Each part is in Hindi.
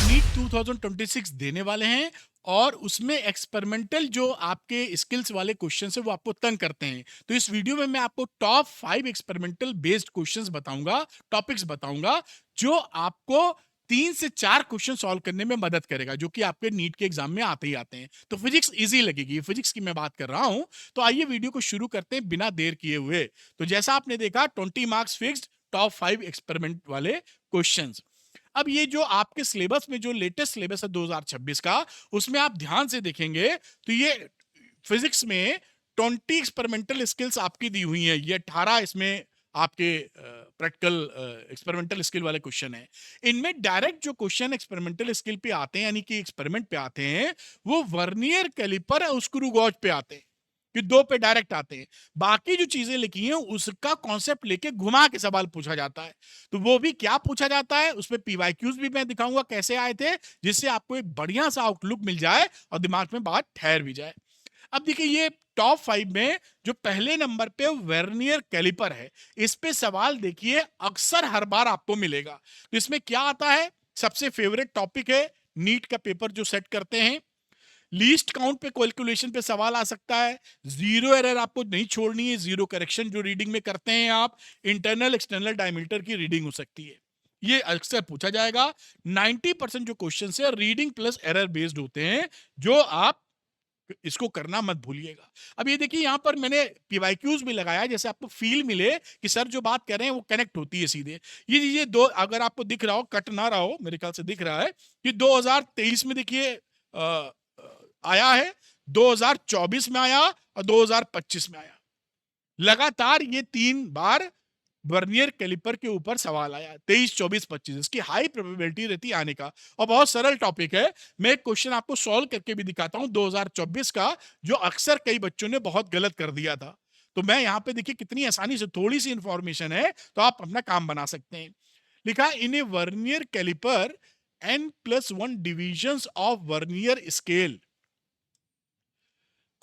नीट 2026 देने वाले हैं और उसमें एक्सपेरिमेंटल जो आपके स्किल्स वाले क्वेश्चन है वो आपको तंग करते हैं। तो इस वीडियो में मैं आपको टॉप 5 एक्सपेरिमेंटल बेस्ड क्वेश्चंस बताऊंगा, टॉपिक्स बताऊंगा जो आपको 3 से 4 क्वेश्चन सॉल्व करने में मदद करेगा, जो कि आपके नीट के एग्जाम में आते ही आते हैं। तो फिजिक्स इजी लगेगी, फिजिक्स की मैं बात कर रहा हूं। तो आइए वीडियो को शुरू करते हैं बिना देर किए हुए। तो जैसा आपने देखा 20 मार्क्स फिक्स्ड, टॉप 5 एक्सपेरिमेंट वाले क्वेश्चंस। अब ये जो आपके सिलेबस में जो लेटेस्ट सिलेबस है 2026 का, उसमें आप ध्यान से देखेंगे तो ये फिजिक्स में 20 एक्सपेरिमेंटल स्किल्स आपकी दी हुई है। ये 18 इसमें आपके प्रैक्टिकल एक्सपेरिमेंटल स्किल वाले क्वेश्चन है। इनमें डायरेक्ट जो क्वेश्चन एक्सपेरिमेंटल स्किल पे आते हैं, यानी कि एक्सपेरिमेंट पे आते हैं, वो वर्नियर कैलिपर और स्क्रू गॉज पे आते हैं, कि दो पे डायरेक्ट आते हैं। बाकी जो चीजें लिखी हैं उसका कॉन्सेप्ट लेके घुमा के सवाल पूछा जाता है। तो वो भी क्या पूछा जाता है, उसमें पीवाईक्यूज भी मैं दिखाऊंगा कैसे आए थे, जिससे आपको एक बढ़िया सा आउटलुक मिल जाए और दिमाग में बात ठहर भी जाए। अब देखिए, ये टॉप 5 में जो पहले नंबर पे वर्नियर कैलिपर है, इस पे सवाल देखिए अक्सर हर बार आपको मिलेगा। तो इसमें क्या आता है, सबसे फेवरेट टॉपिक है नीट का पेपर जो सेट करते हैं। लीस्ट काउंट पे कैलकुलेशन पे सवाल आ सकता है। जीरो एरर आपको नहीं छोड़नी है, जीरो करेक्शन जो रीडिंग में करते हैं आप। इंटरनल एक्सटर्नल डायमीटर की रीडिंग हो सकती है, ये अक्सर पूछा जाएगा। 90% जो क्वेश्चन है रीडिंग प्लस एरर बेस्ड होते हैं, जो आप इसको करना मत भूलिएगा। अब ये देखिए, यहां पर मैंने पीवाईक्यूज भी लगाया है, जैसे आपको फील मिले कि सर जो बात कर रहे हैं वो कनेक्ट होती है सीधे। ये दो, अगर आपको दिख रहा हो, कट ना रहा हो, मेरे ख्याल से दिख रहा है कि 2023 में देखिए आया है, 2024 में आया और 2025 में आया। लगातार ये 3 बार वर्नियर कैलिपर के ऊपर सवाल आया, 23, 24, 25। इसकी हाई प्रोबेबिलिटी रहती है आने का, और बहुत सरल टॉपिक है। मैं एक क्वेश्चन आपको सॉल्व करके भी दिखाता हूं 2024 का, जो अक्सर कई बच्चों ने बहुत गलत कर दिया था। तो मैं यहां पे देखिए कितनी आसानी से, थोड़ी सी इंफॉर्मेशन है तो आप अपना काम बना सकते हैं। लिखा, in a vernier caliper n+1 divisions of vernier scale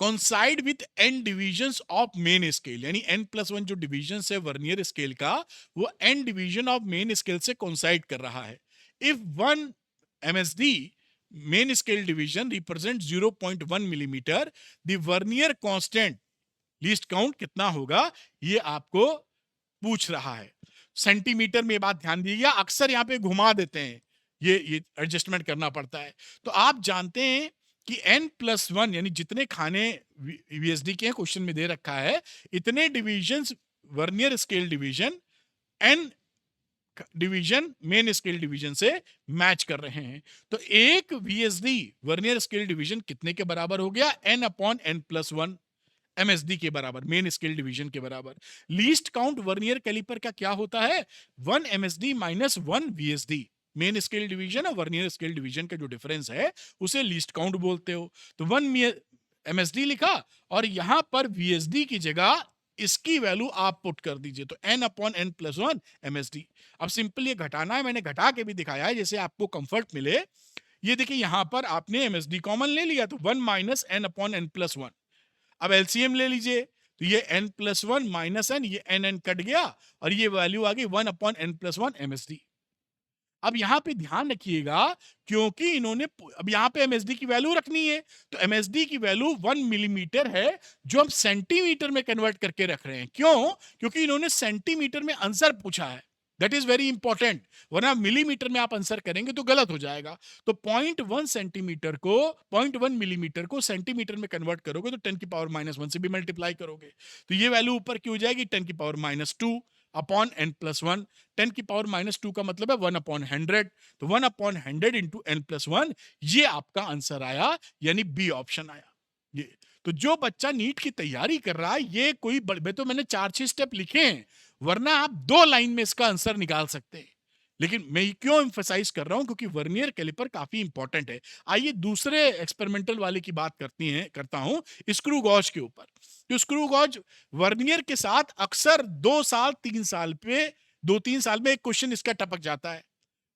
coincide with n divisions of main scale, यानी n+1 जो डिविजन है वर्नियर स्केल का, वो n division of main scale से कोइंसाइड कर रहा है। If 1 MSD main scale division represent 0.1 millimetre, the vernier constant least count कितना होगा, ये आपको पूछ रहा है। सेंटीमीटर में बात ध्यान दीजिए, अक्सर यहां पे घुमा देते हैं, ये एडजस्टमेंट करना पड़ता है। तो आप जानते हैं कि n+1 यानी जितने खाने वीएसडी के क्वेश्चन में दे रखा है, इतने division vernier scale division n division main scale division से मैच कर रहे हैं। तो एक वीएसडी वर्नियर स्केल डिवीजन कितने के बराबर हो गया, n/n+1 MSD के बराबर, मेन स्केल डिवीजन के बराबर। लीस्ट काउंट वर्नियर कैलिपर का क्या होता है, 1 MSD minus 1 VSD। Main scale division और वर्नियर स्केल डिवीजन का जो डिफरेंस है उसे लीस्ट काउंट बोलते हो। तो 1 MSD लिखा, और यहां पर VSD की जगह इसकी वैल्यू आप पुट कर दीजिए, तो n/n+1 MSD। अब सिंपल ये घटाना है, मैंने घटा के भी दिखाया है जैसे आपको कंफर्ट मिले। ये देखिए, यहां पर आपने MSD कॉमन ले लिया, तो 1 माइनस n/n+1। अब एलसीएम ले लीजिए, तो ये n+1 माइनस n, ये n कट गया, और ये वैल्यू आ गई 1/n+1 MSD। अब यहां पे ध्यान रखिएगा, क्योंकि इन्होंने अब यहां पे MSD की वैल्यू रखनी है, तो MSD की वैल्यू 1 मिलीमीटर है, जो हम सेंटीमीटर में कन्वर्ट करके रख रहे हैं। क्यों, क्योंकि इन्होंने सेंटीमीटर में आंसर पूछा है, दैट इज वेरी इंपॉर्टेंट, वरना मिलीमीटर में आप आंसर करेंगे तो गलत हो जाएगा। तो 0.1 मिलीमीटर को सेंटीमीटर में कन्वर्ट करोगे तो 10⁻⁻1 से भी मल्टीप्लाई करोगे, तो ये वैल्यू ऊपर की हो जाएगी 10⁻², अपॉन n+1। 10⁻² का मतलब है 1/100, तो 1/100 इंटू n+1, ये आपका आंसर आया, यानी बी ऑप्शन आया। ये तो जो बच्चा नीट की तैयारी कर रहा है, ये कोई तो मैंने 4-6 स्टेप लिखे हैं, वरना आप 2 लाइन में इसका आंसर निकाल सकते हैं। लेकिन मैं क्यों एम्फसाइज कर रहा हूं, क्योंकि वर्नियर कैलिपर काफी इंपॉर्टेंट है। आइए दूसरे एक्सपेरिमेंटल वाले की बात करता हूं, स्क्रू गॉज के ऊपर। तो स्क्रू गॉज वर्नियर के साथ अक्सर 2-3 साल में एक क्वेश्चन इसका टपक जाता है।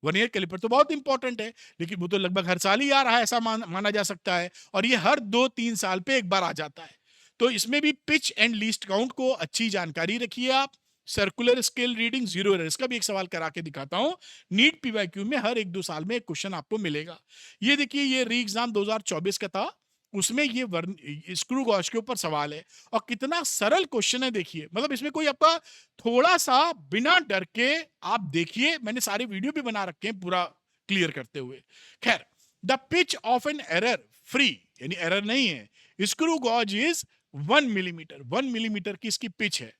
वर्नियर कैलिपर तो बहुत इंपॉर्टेंट है, लेकिन वो तो लगभग हर साल ही आ रहा है, ऐसा माना जा सकता है, और ये हर 2-3 साल पे एक बार आ जाता है। तो इसमें भी पिच एंड लीस्ट काउंट को अच्छी जानकारी रखिए आप, circular scale reading, zero error. इसका भी एक सवाल करा के दिखाता हूं। नीट पीवाईक्यू में हर 1-2 साल में एक क्वेश्चन आपको मिलेगा। ये देखिए, ये री एग्जाम 2024 का था, उसमें ये स्क्रू गॉश के ऊपर सवाल है और कितना सरल क्वेश्चन है देखिए। मतलब इसमें कोई आपका थोड़ा सा बिना डर के आप देखिए, मैंने सारे वीडियो भी बना रखे हैं पूरा क्लियर करते हुए। खैर, the pitch of an error free, यानी एरर नहीं है, screw gauge is 1 millimetre. 1 millimetre की इसकी पिच है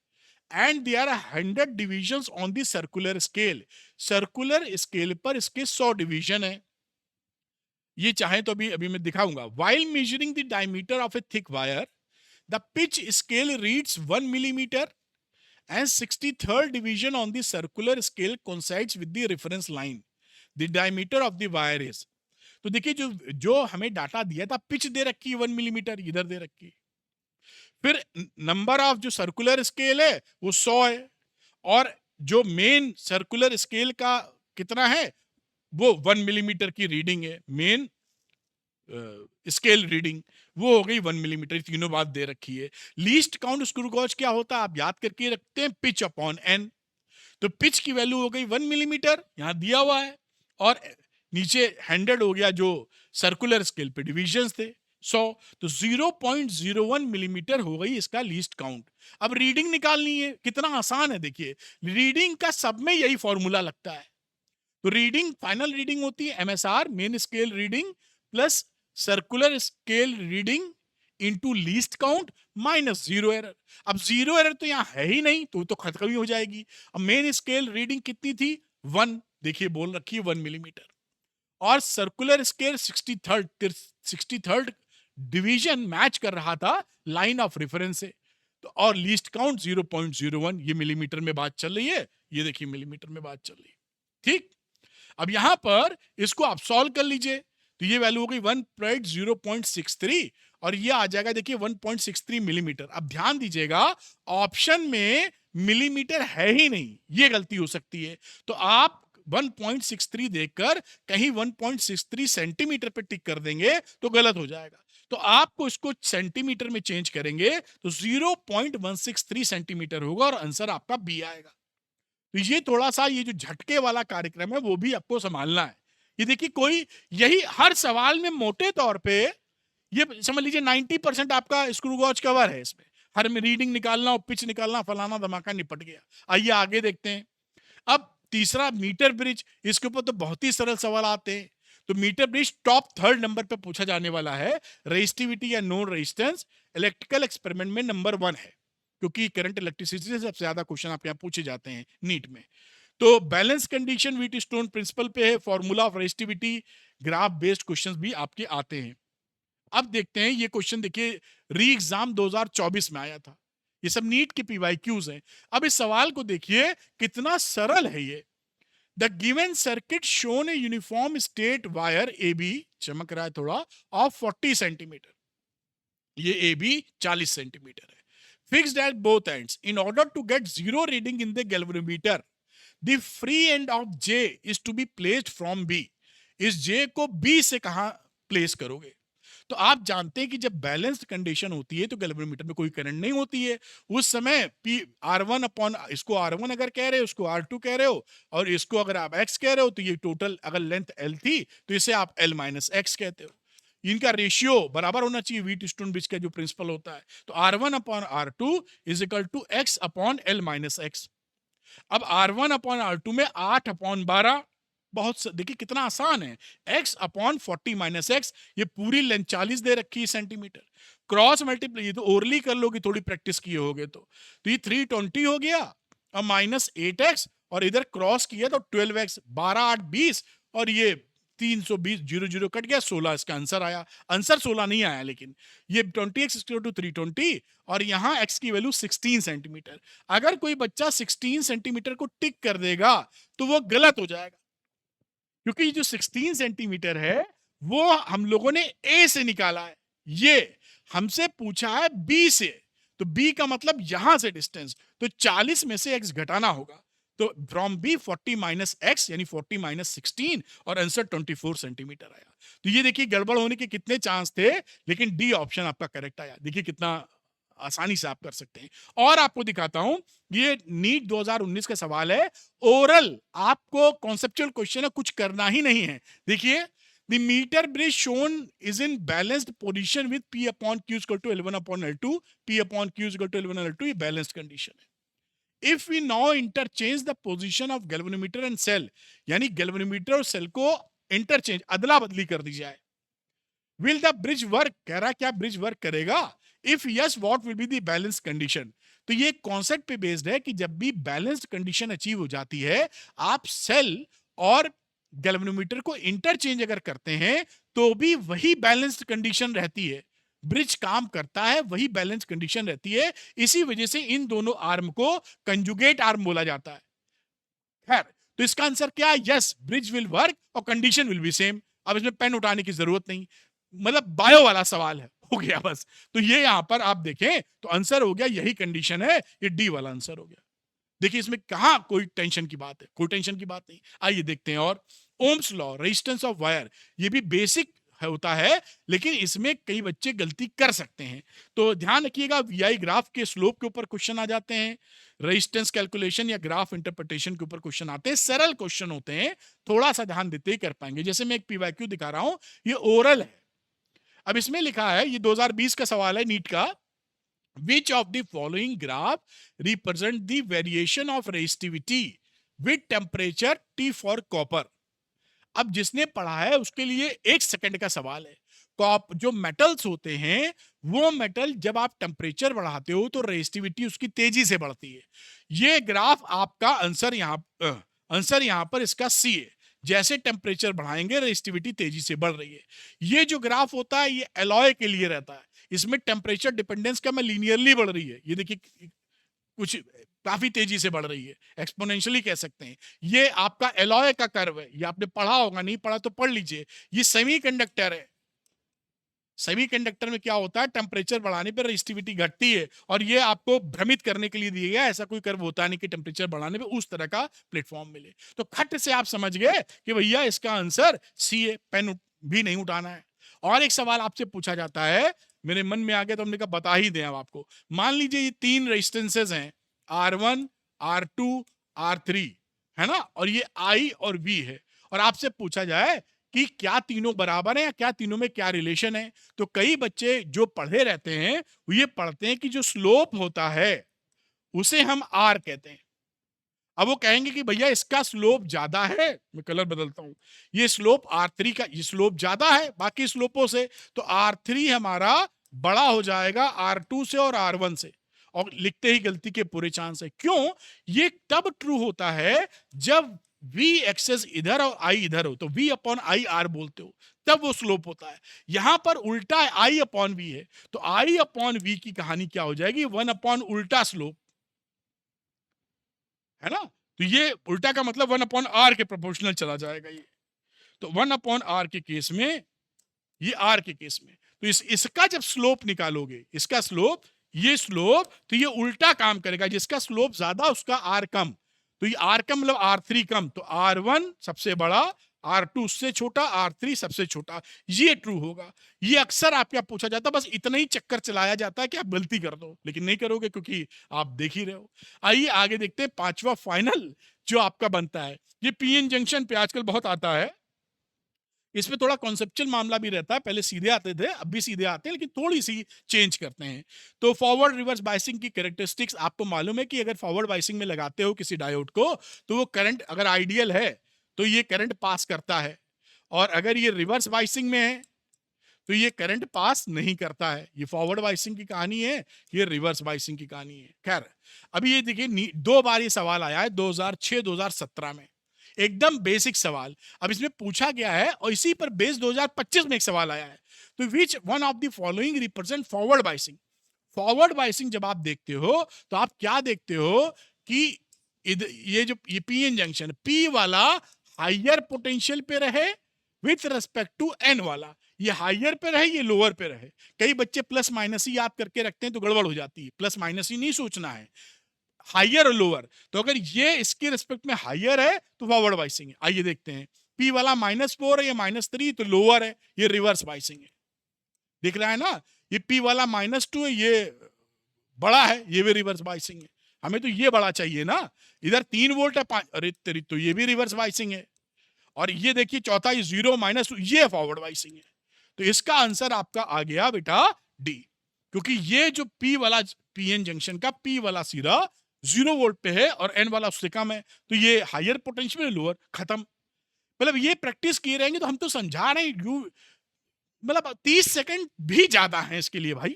and there are 100 divisions on the circular scale. Circular scale पर इसके 100 डिवीजन है। ये चाहे तो अभी अभी मैं दिखाऊंगा। While measuring the diameter of A thick wire, the pitch scale reads 1 millimetre and 63rd division on the circular scale coincides with the reference line. The diameter of the wire is, तो देखिए जो जो हमें डाटा दिया था, पिच दे रखी है 1 मिलीमीटर, इधर दे रखी है। फिर नंबर ऑफ जो सर्कुलर स्केल है वो 100 है, और जो मेन सर्कुलर स्केल का कितना है, वो 1 मिलीमीटर की रीडिंग है। मेन स्केल रीडिंग वो हो गई 1 मिलीमीटर, तीनों बात दे रखी है। लीस्ट काउंट स्क्रू गॉज क्या होता है, आप याद करके रखते हैं, पिच अपॉन एन। तो पिच की वैल्यू हो गई 1 मिलीमीटर, यहां दिया हुआ है, और नीचे 100 हो गया जो सर्कुलर स्केल पे डिविजन्स थे 100। तो 0.01 मिलीमीटर हो गई इसका लीस्ट काउंट। अब रीडिंग निकालनी है, कितना आसान है देखिए। रीडिंग का सब में यही फॉर्मूला लगता है। तो रीडिंग, फाइनल रीडिंग होती है MSR, main scale reading, plus circular scale reading into least count minus zero error. अब जीरो एरर तो यहां है ही नहीं, तो खत्म ही हो जाएगी। अब मेन स्केल रीडिंग कितनी थी, 1, देखिए बोल रखी है 1 मिलीमीटर, और circular scale 63rd division match कर रहा था लाइन ऑफ रेफरेंस से। तो और लीस्ट काउंट 0.01, ये मिलीमीटर में बात चल रही है, ये देखिए मिलीमीटर में बात चल रही है। ठीक, अब यहां पर इसको आप सॉल्व कर लीजिए, तो ये वैल्यू हो गई 1.0.63, और ये आ जाएगा देखिए 1.63 मिलीमीटर। अब ध्यान दीजिएगा, ऑप्शन में मिलीमीटर है ही नहीं, ये गलती हो सकती है। तो आप 1.63 देखकर कहीं 1.63 सेंटीमीटर पे टिक कर देंगे तो गलत हो जाएगा। तो आपको इसको सेंटीमीटर में चेंज करेंगे तो 0.163 सेंटीमीटर होगा और आंसर आपका बी आएगा। तो ये थोड़ा सा, ये जो झटके वाला कार्यक्रम है वो भी आपको संभालना है। ये देखिए, कोई यही हर सवाल में मोटे तौर पे ये समझ लीजिए 90% आपका स्क्रू गॉज कवर है इसमें। हर में रीडिंग निकालना और पिच निकालना, फलाना धमाका, निपट गया। आइए आगे देखते हैं। अब तीसरा मीटर ब्रिज, इसके ऊपर तो बहुत ही सरल सवाल आते हैं। तो metre bridge top 3rd number पे पूछा जाने वाला है। रेजिस्टिविटी या नोन रेजिस्टेंस इलेक्ट्रिकल एक्सपेरिमेंट में नंबर 1 है, क्योंकि करंट इलेक्ट्रिसिटी से सबसे ज्यादा क्वेश्चन आपके यहाँ पूछे जाते हैं नीट में। तो balance condition Wheatstone principle पे है, formula of resistivity, graph based questions भी आपके आते हैं। अब देखते हैं ये क्वेश्चन, देखिए री एग्जाम 2024 में आया था, ये सब नीट के पीवाईक्यूज हैं। अब इस सवाल को देखिए कितना सरल है ये। The given circuit shown a uniform state wire A B, चमक रहा है थोड़ा, ऑफ 40 सेंटीमीटर, ये ए बी 40 सेंटीमीटर है, fixed at both ends. In order to get zero reading in the galvanometer, the free end of J is to be placed from B. इस जे को बी से कहां प्लेस करोगे? तो आप जानते हैं कि जब बैलेंस्ड कंडीशन होती है तो गैल्वेनोमीटर में कोई करंट नहीं होती है। उस समय पी R1 अपॉन, इसको R1 अगर कह रहे हो, उसको R2 कह रहे हो, और इसको अगर आप X कह रहे हो, तो ये टोटल अगर लेंथ L थी तो इसे आप L माइनस X कहते हो। इनका रेशियो बराबर होना चाहिए, व्हीट स्टोन ब्रिज का जो प्रिंसिपल होता है। तो R1 upon R2 is equal to X upon L minus X। अब R1 अपॉन R2 में 8 अपॉन 12, बहुत देखिए कितना आसान है। x अपॉन 40 माइनस एक्स, ये पूरी लेंथ 40 दे रखी है सेंटीमीटर, क्रॉस मल्टीप्लाई, ये तो ओरली कर लोगे, थोड़ी प्रैक्टिस किए होगे तो ये 320 हो गया, और माइनस 8x, और इधर क्रॉस किया तो 12x, 12 8 20, और ये 320, 0 कट गया, 16 इसका आंसर आया। आंसर 16 नहीं आया, लेकिन ये 20x = 320, और यहाँ x की वैल्यू 16 सेंटीमीटर। अगर कोई बच्चा 16 सेंटीमीटर को टिक कर देगा तो वो गलत हो जाएगा, क्योंकि जो 16 सेंटीमीटर है वो हम लोगों ने ए से निकाला है, ये हमसे पूछा है बी से। तो बी का मतलब यहां से डिस्टेंस, तो 40 में से x घटाना होगा, तो फ्रॉम बी 40 माइनस एक्स यानी 40 माइनस 16, और आंसर 24 सेंटीमीटर आया। तो ये देखिए गड़बड़ होने के कितने चांस थे, लेकिन डी ऑप्शन आपका करेक्ट आया। देखिए कितना आसानी से आप कर सकते हैं। और आपको दिखाता हूं, ये नीट 2019 का सवाल है, ओरल, आपको कॉन्सेप्चुअल क्वेश्चन है, कुछ करना ही नहीं है। देखिए, the metre bridge shown is in balanced position with P upon Q equal to L1 upon L2, P upon Q equal to L1 L2, ये बैलेंस्ड कंडीशन है। If we now interchange the position of galvanometer and cell, यानी गैल्वेनोमीटर और सेल को इंटरचेंज, अदला बदली कर दी जाए, विल द ब्रिज वर्क, कह रहा क्या ब्रिज वर्क करेगा? If yes, what will be the balance condition? तो ये कॉन्सेप्ट पे बेस्ड है कि जब भी बैलेंस्ड कंडीशन अचीव हो जाती है, आप सेल और गैल्वेनोमीटर को इंटरचेंज अगर करते हैं तो भी वही बैलेंस्ड कंडीशन रहती है, ब्रिज काम करता है, वही बैलेंस कंडीशन रहती है। इसी वजह से इन दोनों आर्म को कंजुगेट आर्म बोला जाता है। खैर, तो इसका आंसर क्या है? यस, ब्रिज विल वर्क और कंडीशन विल बी सेम। अब इसमें पेन उठाने की जरूरत नहीं, मतलब बायो वाला सवाल है, हो गया बस। तो ये यहां पर आप देखें तो आंसर हो गया, यही कंडीशन है, ये डी वाला आंसर हो गया। देखिए, इसमें कहां कोई टेंशन की बात है, कोई टेंशन की बात नहीं। आइए देखते हैं। और Ohm's law, resistance of wire, ये भी बेसिक होता है, लेकिन इसमें कई बच्चे गलती कर सकते हैं। तो ध्यान रखिएगा, वीआई ग्राफ के स्लोप के ऊपर क्वेश्चन आ जाते हैं, रेजिस्टेंस कैलकुलेशन या ग्राफ इंटरप्रिटेशन के ऊपर क्वेश्चन आते हैं, सरल क्वेश्चन होते हैं, थोड़ा सा ध्यान देते ही कर पाएंगे। जैसे मैं एक पीवाईक्यू दिखा रहा हूं, ये ओरल है। अब इसमें लिखा है, ये 2020 का सवाल है नीट का, which of the following graph represent the variation of resistivity with temperature T for copper? अब जिसने पढ़ा है उसके लिए 1 सेकंड का सवाल है। कॉप, जो मेटल्स होते हैं, वो मेटल जब आप टेम्परेचर बढ़ाते हो तो रेजिस्टिविटी उसकी तेजी से बढ़ती है। ये ग्राफ आपका आंसर यहां पर इसका सी है। जैसे टेम्परेचर बढ़ाएंगे रेजिस्टिविटी तेजी से बढ़ रही है। ये जो ग्राफ होता है, ये एलॉय के लिए रहता है, इसमें टेम्परेचर डिपेंडेंस क्या, मैं लीनियरली बढ़ रही है, ये देखिए कुछ काफी तेजी से बढ़ रही है, एक्सपोनेंशियली कह सकते हैं। ये आपका एलॉय का कर्व है, ये आपने पढ़ा होगा, नहीं पढ़ा तो पढ़ लीजिए। ये सेमीकंडक्टर है, सेमीकंडक्टर में क्या होता है, टेम्परेचर बढ़ाने पर रेजिस्टिविटी घटती है, और ये आपको भ्रमित करने के लिए दिया गया, ऐसा कोई कर्व होता नहीं कि टेम्परेचर बढ़ाने पे उस तरह का प्लेटफॉर्म मिले। तो खट से आप समझ गए कि भैया इसका आंसर सी है, पेन भी नहीं उठाना है। और एक सवाल आपसे पूछा जाता है, मेरे मन में आ गया तो हमने कहा बता ही दें अब आपको। मान लीजिए ये 3 रेजिस्टेंसेस हैं, R1, R2, R3, है ना, और ये I और V है, और आपसे पूछा जाए कि क्या तीनों बराबर हैं या क्या तीनों में क्या रिलेशन है। तो कई बच्चे जो पढ़े रहते हैं वो ये पढ़ते हैं कि जो स्लोप होता है उसे हम R कहते हैं। अब वो कहेंगे कि भैया इसका स्लोप ज्यादा है, मैं कलर बदलता हूं, ये स्लोप R3 का, ये स्लोप ज्यादा है बाकी स्लोपों से, तो R3 हमारा बड़ा हो जाएगा R2 से और R1 से, और लिखते ही गलती के पूरे चांस है। क्यों? ये तब ट्रू होता है जब V एक्सेस इधर और I इधर हो, तो V अपॉन आई R बोलते हो, तब वो स्लोप होता है। यहां पर उल्टा I अपॉन V है, तो I अपॉन V की कहानी क्या हो जाएगी, 1 अपॉन उल्टा स्लोप, है ना। तो ये उल्टा का मतलब 1 अपॉन R के प्रोपोर्शनल चला जाएगा ये। तो 1 अपॉन R के केस में, ये R के केस में, तो इसका जब स्लोप निकालोगे, इसका स्लोप, ये स्लोप, तो ये उल्टा काम करेगा, जिसका स्लोप ज्यादा उसका R कम। तो ये R कम मतलब R3 कम, तो R1 सबसे बड़ा, R2 उससे छोटा, R3 सबसे छोटा, ये ट्रू होगा। ये अक्सर आपका पूछा जाता है, बस इतना ही चक्कर चलाया जाता है कि आप गलती कर दो, लेकिन नहीं करोगे क्योंकि आप देख ही रहे हो। आइए आगे देखते हैं, पांचवा फाइनल जो आपका बनता है, ये पीएन जंक्शन पे आजकल बहुत आता है। इसमें थोड़ा कॉन्सेप्चुअल मामला भी रहता है, पहले सीधे आते थे, अब भी सीधे आते हैं, लेकिन थोड़ी सी चेंज करते हैं। तो फॉरवर्ड रिवर्स बाइसिंग की कैरेक्टरिस्टिक्स आपको मालूम है कि अगर फॉरवर्ड बाइसिंग में लगाते हो किसी डायोड को, तो वो करंट अगर आइडियल है तो ये करंट पास करता है, और अगर ये रिवर्स बाइसिंग में है तो ये करंट पास नहीं करता है। ये फॉरवर्ड बाइसिंग की कहानी है, ये रिवर्स बाइसिंग की कहानी है। खैर, अभी ये देखिए 2 बार ये सवाल आया है, 2006 2017 में, एकदम बेसिक सवाल। अब इसमें पूछा गया है और इसी पर बेस 2025 में एक सवाल आया है। तो which one of the following represent forward biasing? Forward biasing जब आप देखते हो तो आप क्या देखते हो कि ये जो ये पीएन जंक्शन, पी वाला हायर पोटेंशियल पे रहे विथ रेस्पेक्ट टू एन वाला, ये हायर पे रहे, ये लोअर पे रहे। कई बच्चे प्लस माइनस ही याद करके रखते हैं तो गड़बड़ हो जाती है, प्लस माइनस ही नहीं सोचना है, हायर और लोअर। तो अगर ये इसके रिस्पेक्ट में हायर है तो फॉरवर्ड बाइसिंग है। आइए देखते हैं, पी वाला -4 है या -3 तो लोअर है, ये रिवर्स बाइसिंग है। दिख रहा है ना, ये पी वाला -2 है, ये बड़ा है, ये भी रिवर्स बाइसिंग है। हमें तो ये बड़ा चाहिए ना, इधर 3 वोल्ट है 5, अरे तेरी तो ये भी रिवर्स बाइसिंग है। और ये देखिए चौथा 0 -2 ये फॉरवर्ड बाइसिंग है। तो इसका आंसर आपका आ गया बेटा डी, क्योंकि ये जो पी वाला पीएन जंक्शन का पी वाला सिरा 0 वोल्ट पे है और एन वाला उससे कम है, तो ये हायर पोटेंशियल है, लोअर, खत्म। मतलब ये प्रैक्टिस किए रहेंगे तो हम तो समझा रहे हैं, मतलब 30 सेकंड भी ज्यादा है इसके लिए भाई,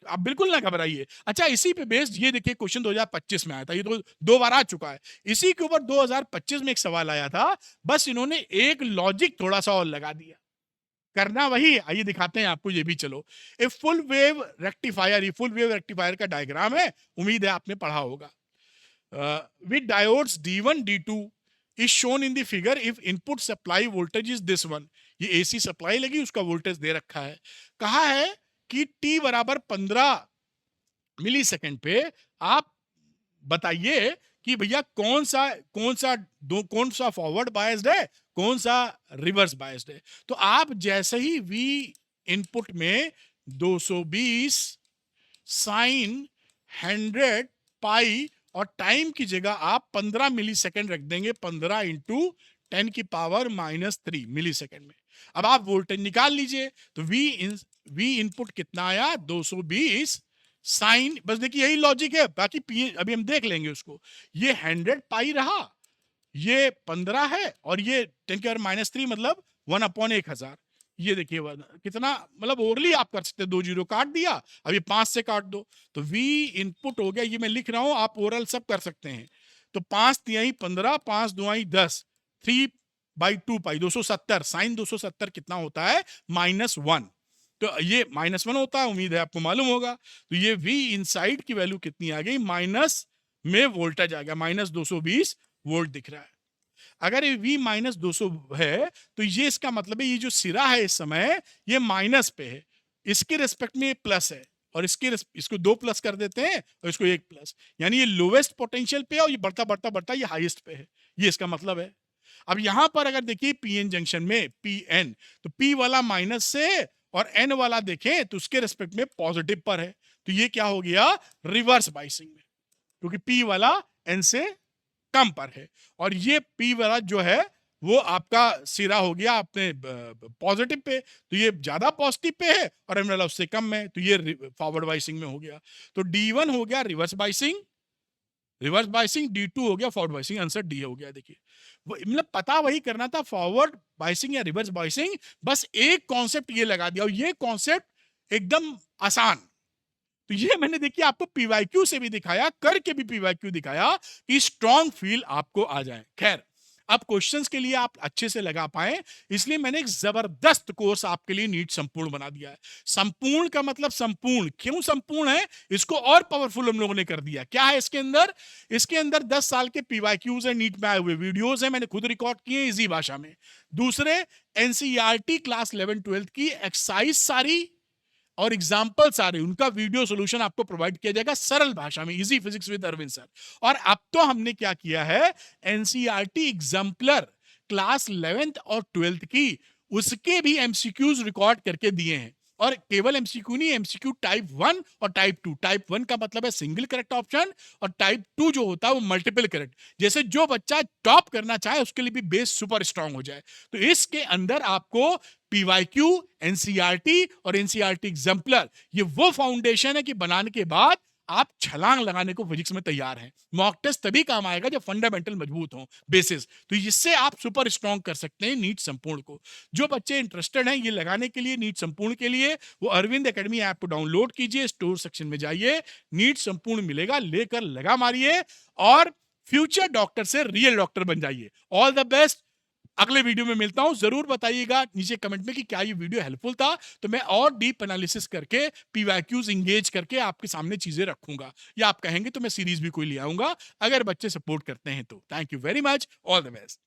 आप बिल्कुल ना घबराइए। अच्छा, इसी पे बेस्ड ये देखिए क्वेश्चन 2025 में आया था, ये तो 2 बार आ चुका है। इसी के ऊपर 2025 में एक सवाल आया था, बस इन्होंने एक लॉजिक थोड़ा सा और लगा दिया, करना वही, आइए दिखाते हैं आपको ये भी। चलो, ए फुल वेव रेक्टिफायर, ये फुल वेव रेक्टिफायर का डायग्राम है, उम्मीद है आपने पढ़ा होगा। With diodes D1 D2 is shown in the figure if input supply voltage is this one। ये AC सप्लाई लगी, उसका वोल्टेज दे रखा है। कहा है कि T बराबर 15 मिली सेकेंड पे आप बताइए कि भैया कौन सा फॉरवर्ड बायस्ड है, कौन सा रिवर्स बायस्ड है। तो आप जैसे ही V इनपुट में 220 साइन 100 पाई और टाइम की जगह आप 15 मिली सेकेंड रख देंगे, 15 इंटू 10⁻³ मिली सेकेंड में। अब आप वोल्टेज निकाल लीजिए, तो V इनपुट कितना आया, 220 साइन, बस देखिए यही लॉजिक है, बाकी पी अभी हम देख लेंगे उसको। ये 100 पाई रहा, ये 15 है, और ये 10⁻³ मतलब 1/1000। ये देखिए कितना, मतलब ओरली आप कर सकते हैं, 2 0 काट दिया, अब ये 5 से काट दो, तो V इनपुट हो गया, ये मैं लिख रहा हूं, आप ओरल सब कर सकते हैं। तो 5 तिहाई 15, 5 दुआई 10, 3/2 पाई 270, साइन 270 कितना होता है, -1। तो ये -1 होता है, उम्मीद है आपको मालूम होगा। तो ये V इनसाइड की वैल्यू कितनी आ गई, माइनस में वोल्टेज आ गया, -220 वोल्ट दिख रहा है। अगर ये V -200 है, तो ये इसका मतलब है ये जो सिरा है इस समय ये माइनस पे है, इसके रेस्पेक्ट में ये प्लस है, और इसको 2 प्लस कर देते हैं और इसको 1 प्लस, यानी ये लोवेस्ट पोटेंशियल पे है और ये बढ़ता बढ़ता बढ़ता ये हाईएस्ट पे है, ये इसका मतलब है। अब यहां पर अगर देखिए पीएन जंक्शन में Pn, तो P वाला माइनस से और N वाला देखें तो उसके रेस्पेक्ट में पॉजिटिव पर है, तो ये क्या हो गया, रिवर्स बाइसिंग में, क्योंकि P वाला N से कम पर है, और ये P वाला जो है वो आपका सिरा हो गया अपने पॉजिटिव पे, तो ये ज्यादा पॉजिटिव पे है और एम वाला उससे कम में, तो ये फॉरवर्ड बाइसिंग में हो गया। तो D1 हो गया रिवर्स बाइसिंग, D2 हो गया फॉरवर्ड बाइसिंग, आंसर डी हो गया। देखिए मतलब पता वही करना था, फॉरवर्ड बाइसिंग या रिवर्स बाइसिंग, बस एक कॉन्सेप्ट ये लगा दिया, और ये कॉन्सेप्ट एकदम आसान। तो ये मैंने देखिए आपको पीवाईक्यू से भी दिखाया, करके भी पीवाईक्यू दिखाया कि स्ट्रॉन्ग फील आपको आ जाए। खैर, अब क्वेश्चंस के लिए आप अच्छे से लगा पाए, इसलिए मैंने एक जबरदस्त कोर्स आपके लिए नीट संपूर्ण बना दिया है। संपूर्ण का मतलब संपूर्ण, क्यों संपूर्ण है, इसको और पावरफुल हम लोगों ने कर दिया। क्या है इसके अंदर, इसके अंदर 10 साल के पीवाईक्यूज है, नीट में आए हुए वीडियोस है, मैंने खुद रिकॉर्ड किए इजी भाषा में। दूसरे, एनसीईआरटी क्लास 11-12 की एक्सरसाइज सारी और एग्जाम्पल सारे, उनका वीडियो सॉल्यूशन आपको प्रोवाइड किया जाएगा सरल भाषा में, easy physics with Arvind sir. और अब तो हमने क्या किया है, एनसीईआरटी एग्जाम्पलर क्लास 11th और 12th की, उसके भी एमसीक्यूज रिकॉर्ड करके दिए हैं, और केवल एमसीक्यू नहीं, एमसीक्यू टाइप 1 और टाइप 2। टाइप 1 का मतलब है सिंगल करेक्ट ऑप्शन, और टाइप 2 जो होता है वो मल्टीपल करेक्ट, जैसे जो बच्चा टॉप करना चाहे उसके लिए भी बेस सुपर स्ट्रांग हो जाए। तो इसके अंदर आपको पीवाईक्यू, एनसीईआरटी और एनसीईआरटी एग्जाम्पलर, ये वो फाउंडेशन है कि बनाने के बाद आप छलांग लगाने को फिजिक्स में तैयार हैं। मॉक टेस्ट तभी काम आएगा जब फंडामेंटल मजबूत हो, बेसिस, तो इससे आप सुपर स्ट्रांग कर सकते हैं नीट संपूर्ण को। जो बच्चे इंटरेस्टेड हैं ये लगाने के लिए, नीट संपूर्ण के लिए, वो अरविंद एकेडमी ऐप को डाउनलोड कीजिए, स्टोर सेक्शन में जाइए, नीट संपूर्ण मिलेगा, लेकर लगा मारिए और फ्यूचर डॉक्टर से रियल डॉक्टर बन जाइए। ऑल द बेस्ट, अगले वीडियो में मिलता हूं। जरूर बताइएगा नीचे कमेंट में कि क्या ये वीडियो हेल्पफुल था, तो मैं और डीप एनालिसिस करके पीवाईक्यूज इंगेज करके आपके सामने चीजें रखूंगा, या आप कहेंगे तो मैं सीरीज भी कोई ले आऊंगा, अगर बच्चे सपोर्ट करते हैं तो। Thank you very much, all the best.